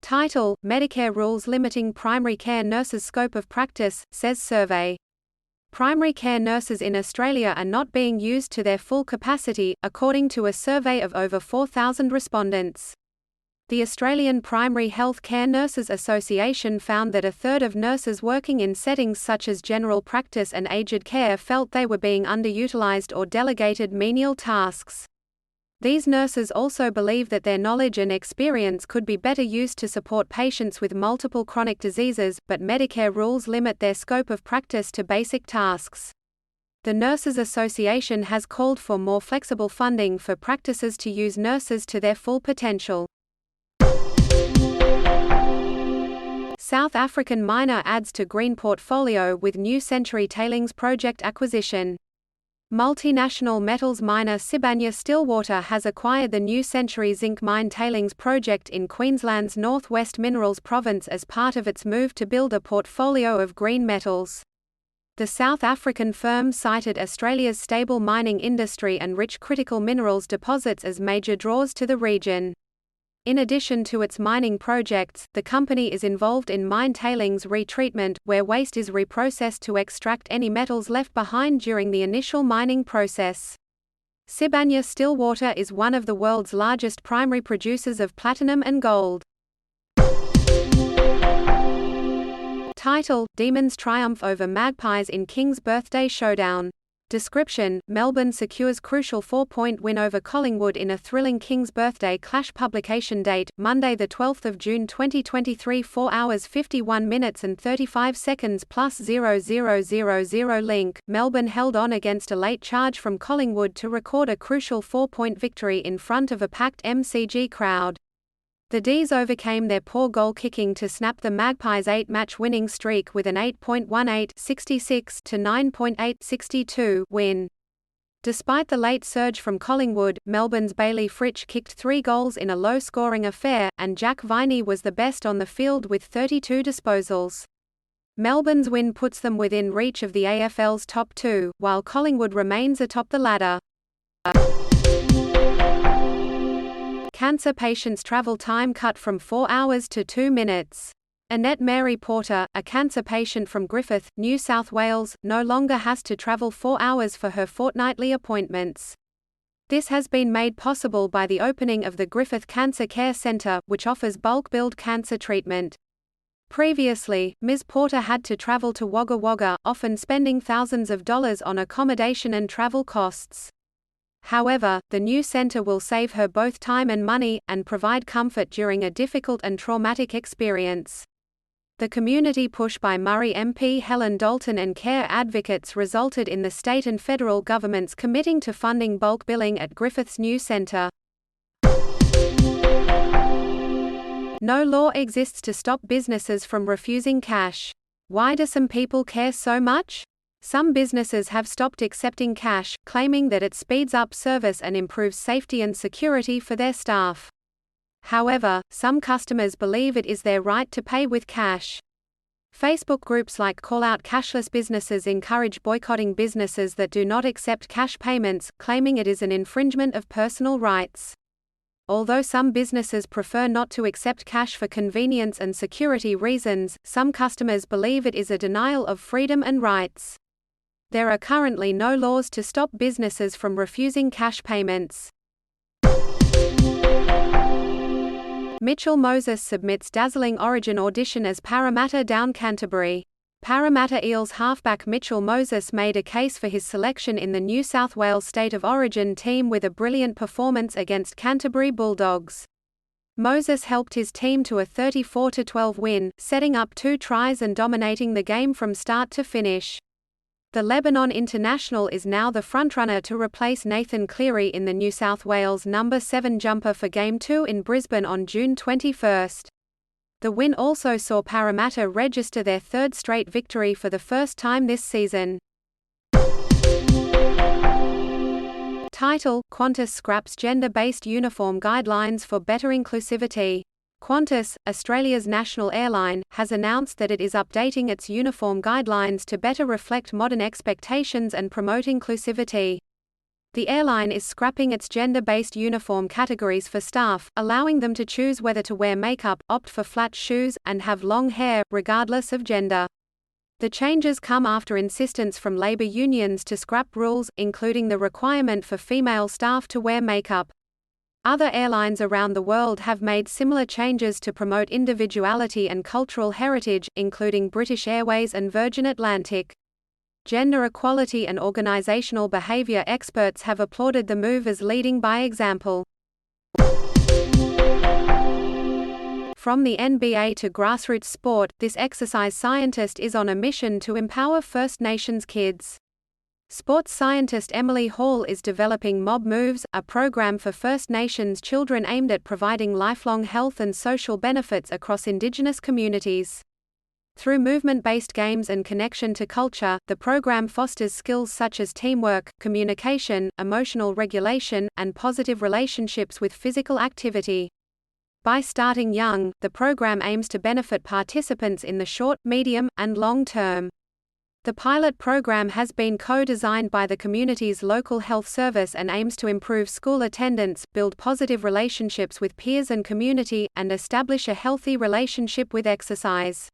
Title: Medicare rules limiting primary care nurses' scope of practice, says survey. Primary care nurses in Australia are not being used to their full capacity, according to a survey of over 4,000 respondents. The Australian Primary Health Care Nurses Association found that a third of nurses working in settings such as general practice and aged care felt they were being underutilised or delegated menial tasks. These nurses also believe that their knowledge and experience could be better used to support patients with multiple chronic diseases, but Medicare rules limit their scope of practice to basic tasks. The Nurses Association has called for more flexible funding for practices to use nurses to their full potential. South African miner adds to green portfolio with new Century Tailings Project acquisition. Multinational metals miner Sibanye-Stillwater has acquired the New Century Zinc Mine Tailings Project in Queensland's North West Minerals Province as part of its move to build a portfolio of green metals. The South African firm cited Australia's stable mining industry and rich critical minerals deposits as major draws to the region. In addition to its mining projects, the company is involved in mine tailings retreatment, where waste is reprocessed to extract any metals left behind during the initial mining process. Sibanye-Stillwater is one of the world's largest primary producers of platinum and gold. Title: Demons triumph over Magpies in King's Birthday Showdown. Description: Melbourne secures crucial 4-point win over Collingwood in a thrilling King's Birthday clash. Publication date: Monday 12 June 2023, 4 hours 51 minutes and 35 seconds plus 0000 link. Melbourne held on against a late charge from Collingwood to record a crucial 4-point victory in front of a packed MCG crowd. The D's overcame their poor goal-kicking to snap the Magpies' 8-match winning streak with an 8.18 66 to 9.8 62 win. Despite the late surge from Collingwood, Melbourne's Bailey Fritsch kicked 3 goals in a low-scoring affair, and Jack Viney was the best on the field with 32 disposals. Melbourne's win puts them within reach of the AFL's top 2, while Collingwood remains atop the ladder. Cancer patients' travel time cut from 4 hours to 2 minutes. Annette Mary Porter, a cancer patient from Griffith, New South Wales, no longer has to travel 4 hours for her fortnightly appointments. This has been made possible by the opening of the Griffith Cancer Care Centre, which offers bulk-billed cancer treatment. Previously, Ms. Porter had to travel to Wagga Wagga, often spending thousands of dollars on accommodation and travel costs. However, the new centre will save her both time and money, and provide comfort during a difficult and traumatic experience. The community push by Murray MP Helen Dalton and care advocates resulted in the state and federal governments committing to funding bulk billing at Griffith's new centre. No law exists to stop businesses from refusing cash. Why do some people care so much? Some businesses have stopped accepting cash, claiming that it speeds up service and improves safety and security for their staff. However, some customers believe it is their right to pay with cash. Facebook groups like Call Out Cashless Businesses encourage boycotting businesses that do not accept cash payments, claiming it is an infringement of personal rights. Although some businesses prefer not to accept cash for convenience and security reasons, some customers believe it is a denial of freedom and rights. There are currently no laws to stop businesses from refusing cash payments. Mitchell Moses submits dazzling Origin audition as Parramatta down Canterbury. Parramatta Eels halfback Mitchell Moses made a case for his selection in the New South Wales State of Origin team with a brilliant performance against Canterbury Bulldogs. Moses helped his team to a 34-12 win, setting up 2 tries and dominating the game from start to finish. The Lebanon international is now the frontrunner to replace Nathan Cleary in the New South Wales number 7 jumper for Game 2 in Brisbane on June 21. The win also saw Parramatta register their 3rd straight victory for the first time this season. Title: Qantas scraps gender-based uniform guidelines for better inclusivity. Qantas, Australia's national airline, has announced that it is updating its uniform guidelines to better reflect modern expectations and promote inclusivity. The airline is scrapping its gender-based uniform categories for staff, allowing them to choose whether to wear makeup, opt for flat shoes, and have long hair, regardless of gender. The changes come after insistence from labor unions to scrap rules, including the requirement for female staff to wear makeup. Other airlines around the world have made similar changes to promote individuality and cultural heritage, including British Airways and Virgin Atlantic. Gender equality and organizational behavior experts have applauded the move as leading by example. From the NBA to grassroots sport, this exercise scientist is on a mission to empower First Nations kids. Sports scientist Emily Hall is developing Mob Moves, a program for First Nations children aimed at providing lifelong health and social benefits across Indigenous communities. Through movement-based games and connection to culture, the program fosters skills such as teamwork, communication, emotional regulation, and positive relationships with physical activity. By starting young, the program aims to benefit participants in the short, medium, and long term. The pilot program has been co-designed by the community's local health service and aims to improve school attendance, build positive relationships with peers and community, and establish a healthy relationship with exercise.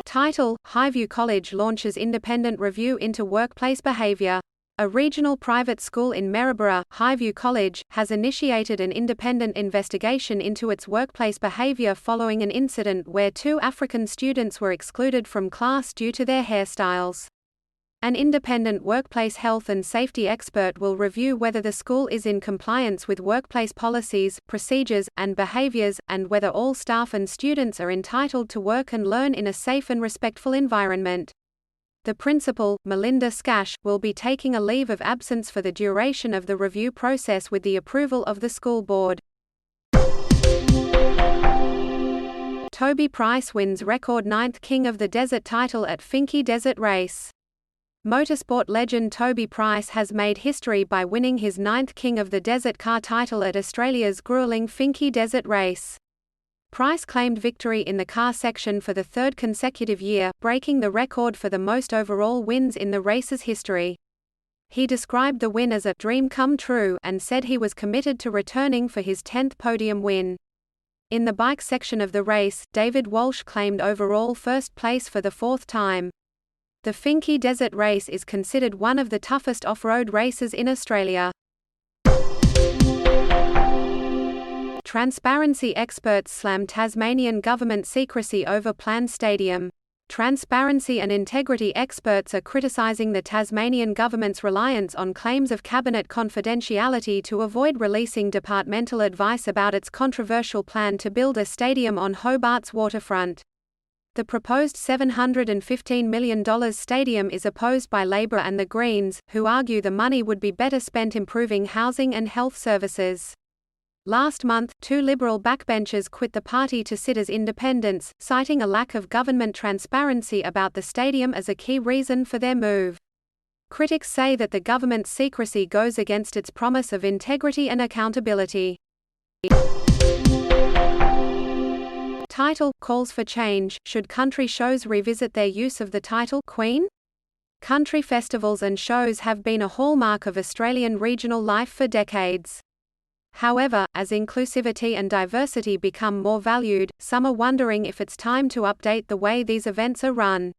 Title: Highview College launches independent review into workplace behavior. A regional private school in Maryborough, Highview College, has initiated an independent investigation into its workplace behavior following an incident where 2 African students were excluded from class due to their hairstyles. An independent workplace health and safety expert will review whether the school is in compliance with workplace policies, procedures, and behaviors, and whether all staff and students are entitled to work and learn in a safe and respectful environment. The principal, Melinda Scash, will be taking a leave of absence for the duration of the review process with the approval of the school board. Toby Price wins record 9th King of the Desert title at Finke Desert Race. Motorsport legend Toby Price has made history by winning his 9th King of the Desert car title at Australia's grueling Finke Desert Race. Price claimed victory in the car section for the 3rd consecutive year, breaking the record for the most overall wins in the race's history. He described the win as a dream come true and said he was committed to returning for his 10th podium win. In the bike section of the race, David Walsh claimed overall first place for the 4th time. The Finke Desert Race is considered one of the toughest off-road races in Australia. Transparency experts slam Tasmanian government secrecy over planned stadium. Transparency and integrity experts are criticising the Tasmanian government's reliance on claims of cabinet confidentiality to avoid releasing departmental advice about its controversial plan to build a stadium on Hobart's waterfront. The proposed $715 million stadium is opposed by Labor and the Greens, who argue the money would be better spent improving housing and health services. Last month, 2 Liberal backbenchers quit the party to sit as independents, citing a lack of government transparency about the stadium as a key reason for their move. Critics say that the government's secrecy goes against its promise of integrity and accountability. Title: Calls for change. Should country shows revisit their use of the title Queen? Country festivals and shows have been a hallmark of Australian regional life for decades. However, as inclusivity and diversity become more valued, some are wondering if it's time to update the way these events are run.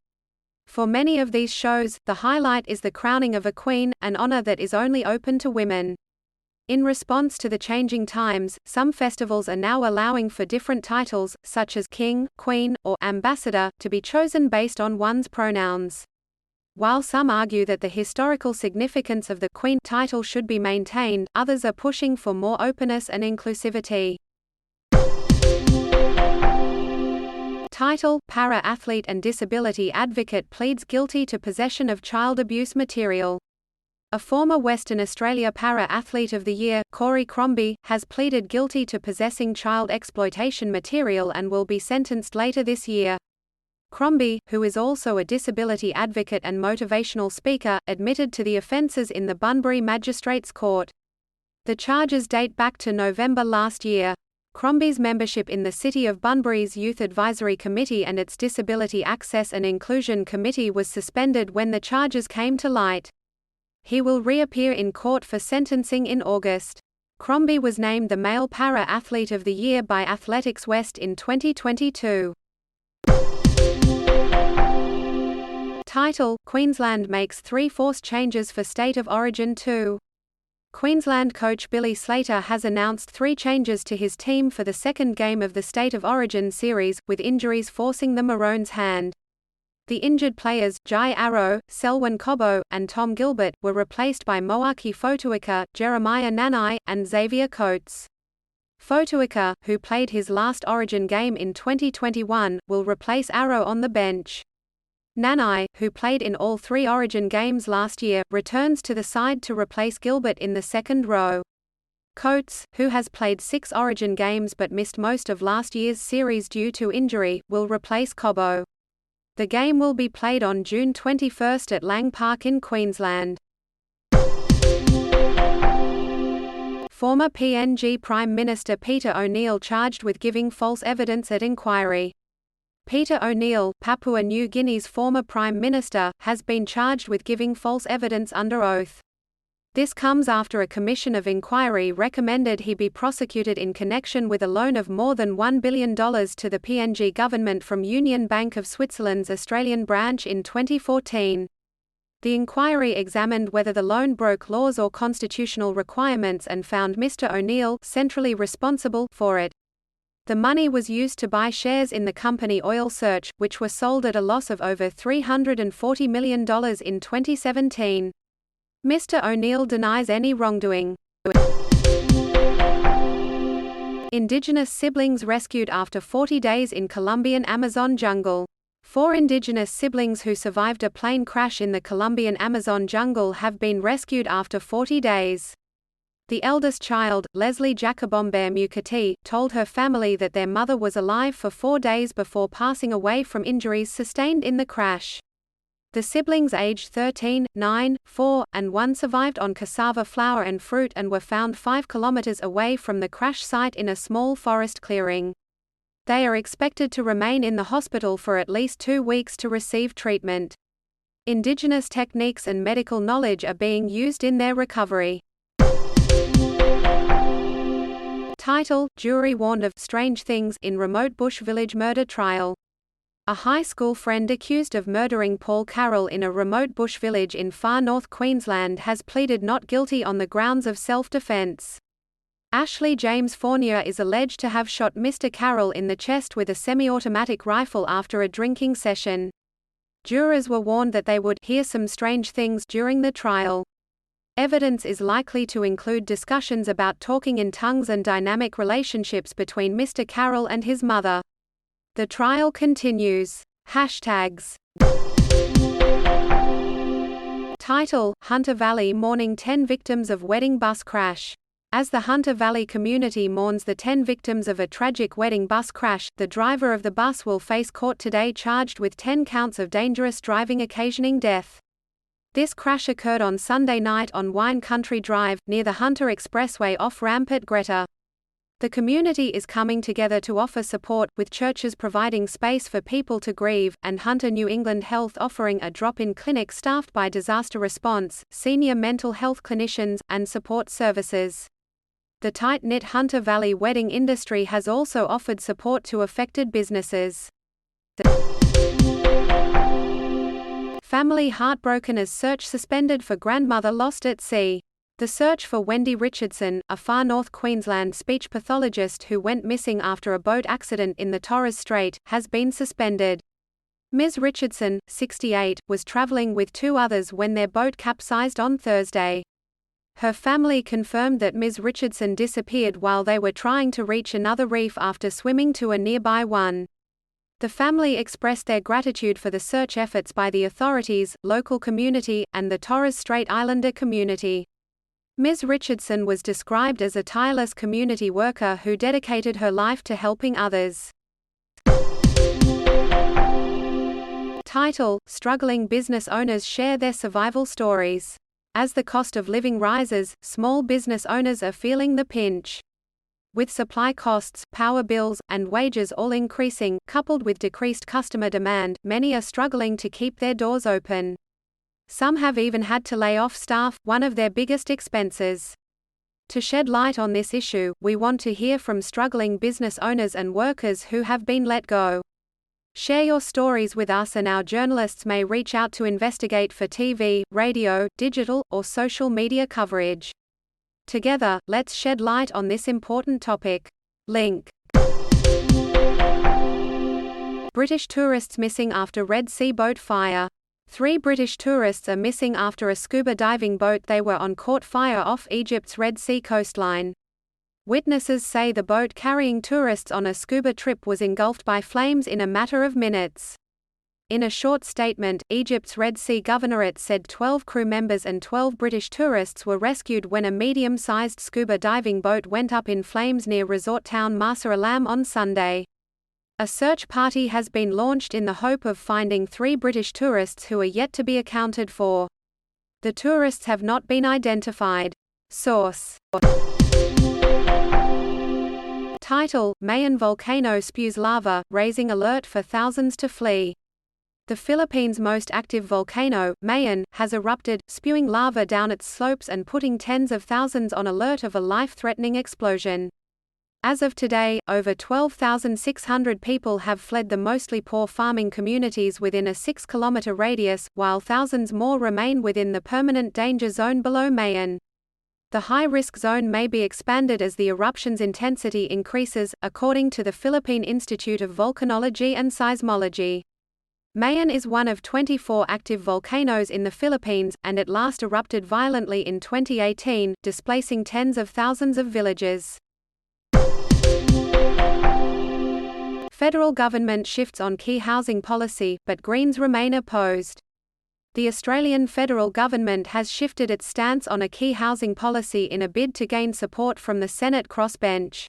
For many of these shows, the highlight is the crowning of a queen, an honour that is only open to women. In response to the changing times, some festivals are now allowing for different titles, such as king, queen, or ambassador, to be chosen based on one's pronouns. While some argue that the historical significance of the Queen title should be maintained, others are pushing for more openness and inclusivity. Title: Para-athlete and disability advocate pleads guilty to possession of child abuse material. A former Western Australia Para-Athlete of the Year, Corey Crombie, has pleaded guilty to possessing child exploitation material and will be sentenced later this year. Crombie, who is also a disability advocate and motivational speaker, admitted to the offences in the Bunbury Magistrates Court. The charges date back to November last year. Crombie's membership in the City of Bunbury's Youth Advisory Committee and its Disability Access and Inclusion Committee was suspended when the charges came to light. He will reappear in court for sentencing in August. Crombie was named the Male Para-Athlete of the Year by Athletics West in 2022. Title: Queensland makes 3 force changes for State of Origin 2. Queensland coach Billy Slater has announced 3 changes to his team for the second game of the State of Origin series, with injuries forcing the Maroons' hand. The injured players, Jai Arrow, Selwyn Cobbo, and Tom Gilbert, were replaced by Moaki Fotuaika, Jeremiah Nanai, and Xavier Coates. Fotuaika, who played his last Origin game in 2021, will replace Arrow on the bench. Nanai, who played in all 3 Origin games last year, returns to the side to replace Gilbert in the second row. Coates, who has played 6 Origin games but missed most of last year's series due to injury, will replace Cobbo. The game will be played on June 21 at Lang Park in Queensland. Former PNG Prime Minister Peter O'Neill charged with giving false evidence at inquiry. Peter O'Neill, Papua New Guinea's former Prime Minister, has been charged with giving false evidence under oath. This comes after a commission of inquiry recommended he be prosecuted in connection with a loan of more than $1 billion to the PNG government from Union Bank of Switzerland's Australian branch in 2014. The inquiry examined whether the loan broke laws or constitutional requirements and found Mr. O'Neill centrally responsible for it. The money was used to buy shares in the company Oil Search, which were sold at a loss of over $340 million in 2017. Mr. O'Neill denies any wrongdoing. Indigenous siblings rescued after 40 days in Colombian Amazon jungle. 4 indigenous siblings who survived a plane crash in the Colombian Amazon jungle have been rescued after 40 days. The eldest child, Leslie Jacobomber Mukati, told her family that their mother was alive for 4 days before passing away from injuries sustained in the crash. The siblings aged 13, 9, 4, and 1 survived on cassava flour and fruit and were found 5 kilometers away from the crash site in a small forest clearing. They are expected to remain in the hospital for at least 2 weeks to receive treatment. Indigenous techniques and medical knowledge are being used in their recovery. Title: Jury warned of strange things in remote bush village murder trial. A high school friend accused of murdering Paul Carroll in a remote bush village in far north Queensland has pleaded not guilty on the grounds of self-defence. Ashley James Fournier is alleged to have shot Mr. Carroll in the chest with a semi-automatic rifle after a drinking session. Jurors were warned that they would hear some strange things during the trial. Evidence is likely to include discussions about talking in tongues and dynamic relationships between Mr. Carroll and his mother. The trial continues. Hashtags. Title: Hunter Valley mourning 10 victims of wedding bus crash. As the Hunter Valley community mourns the 10 victims of a tragic wedding bus crash, the driver of the bus will face court today charged with 10 counts of dangerous driving occasioning death. This crash occurred on Sunday night on Wine Country Drive, near the Hunter Expressway off-ramp at Greta. The community is coming together to offer support, with churches providing space for people to grieve, and Hunter New England Health offering a drop-in clinic staffed by disaster response, senior mental health clinicians, and support services. The tight-knit Hunter Valley wedding industry has also offered support to affected businesses. Family heartbroken as search suspended for grandmother lost at sea. The search for Wendy Richardson, a far north Queensland speech pathologist who went missing after a boat accident in the Torres Strait, has been suspended. Ms. Richardson, 68, was travelling with 2 others when their boat capsized on Thursday. Her family confirmed that Ms. Richardson disappeared while they were trying to reach another reef after swimming to a nearby one. The family expressed their gratitude for the search efforts by the authorities, local community, and the Torres Strait Islander community. Ms. Richardson was described as a tireless community worker who dedicated her life to helping others. Title: Struggling business owners share their survival stories. As the cost of living rises, small business owners are feeling the pinch. With supply costs, power bills, and wages all increasing, coupled with decreased customer demand, many are struggling to keep their doors open. Some have even had to lay off staff, one of their biggest expenses. To shed light on this issue, we want to hear from struggling business owners and workers who have been let go. Share your stories with us and our journalists may reach out to investigate for TV, radio, digital, or social media coverage. Together, let's shed light on this important topic. Link. British tourists missing after Red Sea boat fire. 3 British tourists are missing after a scuba diving boat they were on caught fire off Egypt's Red Sea coastline. Witnesses say the boat carrying tourists on a scuba trip was engulfed by flames in a matter of minutes. In a short statement, Egypt's Red Sea Governorate said 12 crew members and 12 British tourists were rescued when a medium-sized scuba diving boat went up in flames near resort town Marsa Alam on Sunday. A search party has been launched in the hope of finding 3 British tourists who are yet to be accounted for. The tourists have not been identified. Source. Title: Mayon volcano spews lava, raising alert for thousands to flee. The Philippines' most active volcano, Mayon, has erupted, spewing lava down its slopes and putting tens of thousands on alert of a life-threatening explosion. As of today, over 12,600 people have fled the mostly poor farming communities within a 6-kilometer radius, while thousands more remain within the permanent danger zone below Mayon. The high-risk zone may be expanded as the eruption's intensity increases, according to the Philippine Institute of Volcanology and Seismology. Mayon is one of 24 active volcanoes in the Philippines, and it last erupted violently in 2018, displacing tens of thousands of villages. Federal government shifts on key housing policy, but Greens remain opposed. The Australian federal government has shifted its stance on a key housing policy in a bid to gain support from the Senate crossbench.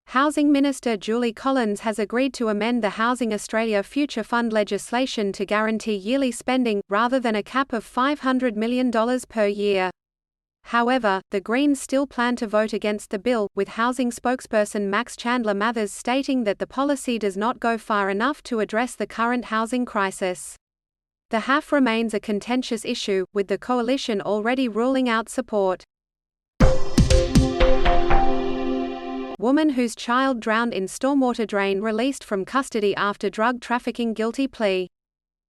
Housing Minister Julie Collins has agreed to amend the Housing Australia Future Fund legislation to guarantee yearly spending, rather than a cap of $500 million per year. However, the Greens still plan to vote against the bill, with housing spokesperson Max Chandler Mathers stating that the policy does not go far enough to address the current housing crisis. The HAF remains a contentious issue, with the coalition already ruling out support. Woman whose child drowned in stormwater drain released from custody after drug trafficking guilty plea.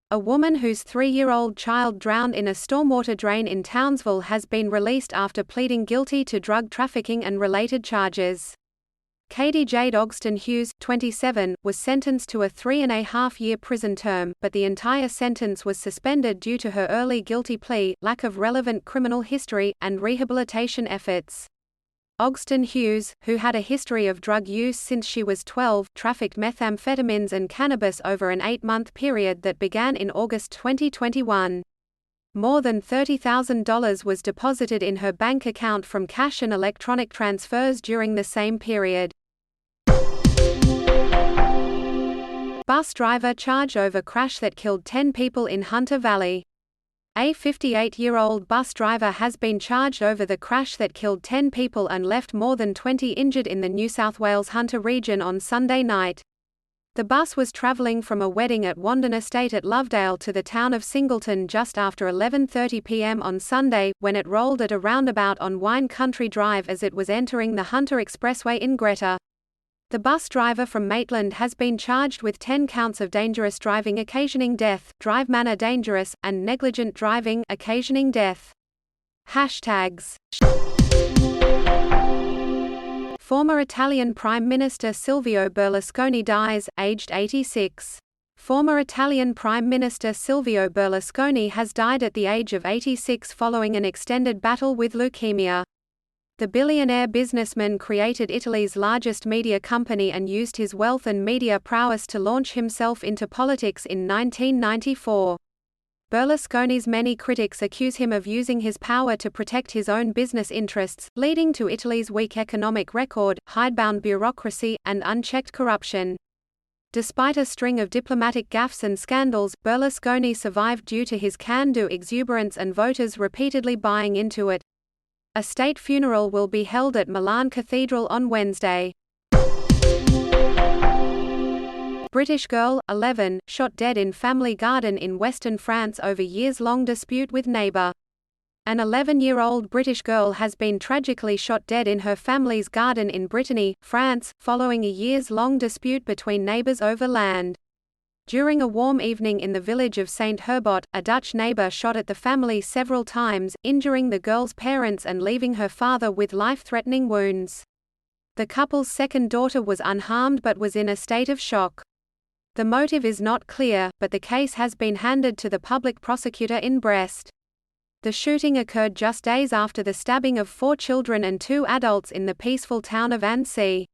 A woman whose 3-year-old child drowned in a stormwater drain in Townsville has been released after pleading guilty to drug trafficking and related charges. Katie Jade Ogston Hughes, 27, was sentenced to a 3.5-year prison term, but the entire sentence was suspended due to her early guilty plea, lack of relevant criminal history, and rehabilitation efforts. Ogston Hughes, who had a history of drug use since she was 12, trafficked methamphetamines and cannabis over an 8-month period that began in August 2021. More than $30,000 was deposited in her bank account from cash and electronic transfers during the same period. Bus driver charged over crash that killed 10 people in Hunter Valley. A 58-year-old bus driver has been charged over the crash that killed 10 people and left more than 20 injured in the New South Wales Hunter region on Sunday night. The bus was travelling from a wedding at Wandon Estate at Lovedale to the town of Singleton just after 11:30 p.m. on Sunday, when it rolled at a roundabout on Wine Country Drive as it was entering the Hunter Expressway in Greta. The bus driver from Maitland has been charged with 10 counts of dangerous driving occasioning death, drive manner dangerous, and negligent driving occasioning death. Hashtags. Former Italian Prime Minister Silvio Berlusconi dies, aged 86. Former Italian Prime Minister Silvio Berlusconi has died at the age of 86 following an extended battle with leukemia. The billionaire businessman created Italy's largest media company and used his wealth and media prowess to launch himself into politics in 1994. Berlusconi's many critics accuse him of using his power to protect his own business interests, leading to Italy's weak economic record, hidebound bureaucracy, and unchecked corruption. Despite a string of diplomatic gaffes and scandals, Berlusconi survived due to his can-do exuberance and voters repeatedly buying into it. A state funeral will be held at Milan Cathedral on Wednesday. British girl, 11, shot dead in family garden in western France over years-long dispute with neighbour. An 11-year-old British girl has been tragically shot dead in her family's garden in Brittany, France, following a years-long dispute between neighbours over land. During a warm evening in the village of Saint Herbot, a Dutch neighbour shot at the family several times, injuring the girl's parents and leaving her father with life-threatening wounds. The couple's second daughter was unharmed but was in a state of shock. The motive is not clear, but the case has been handed to the public prosecutor in Brest. The shooting occurred just days after the stabbing of 4 children and 2 adults in the peaceful town of Annecy.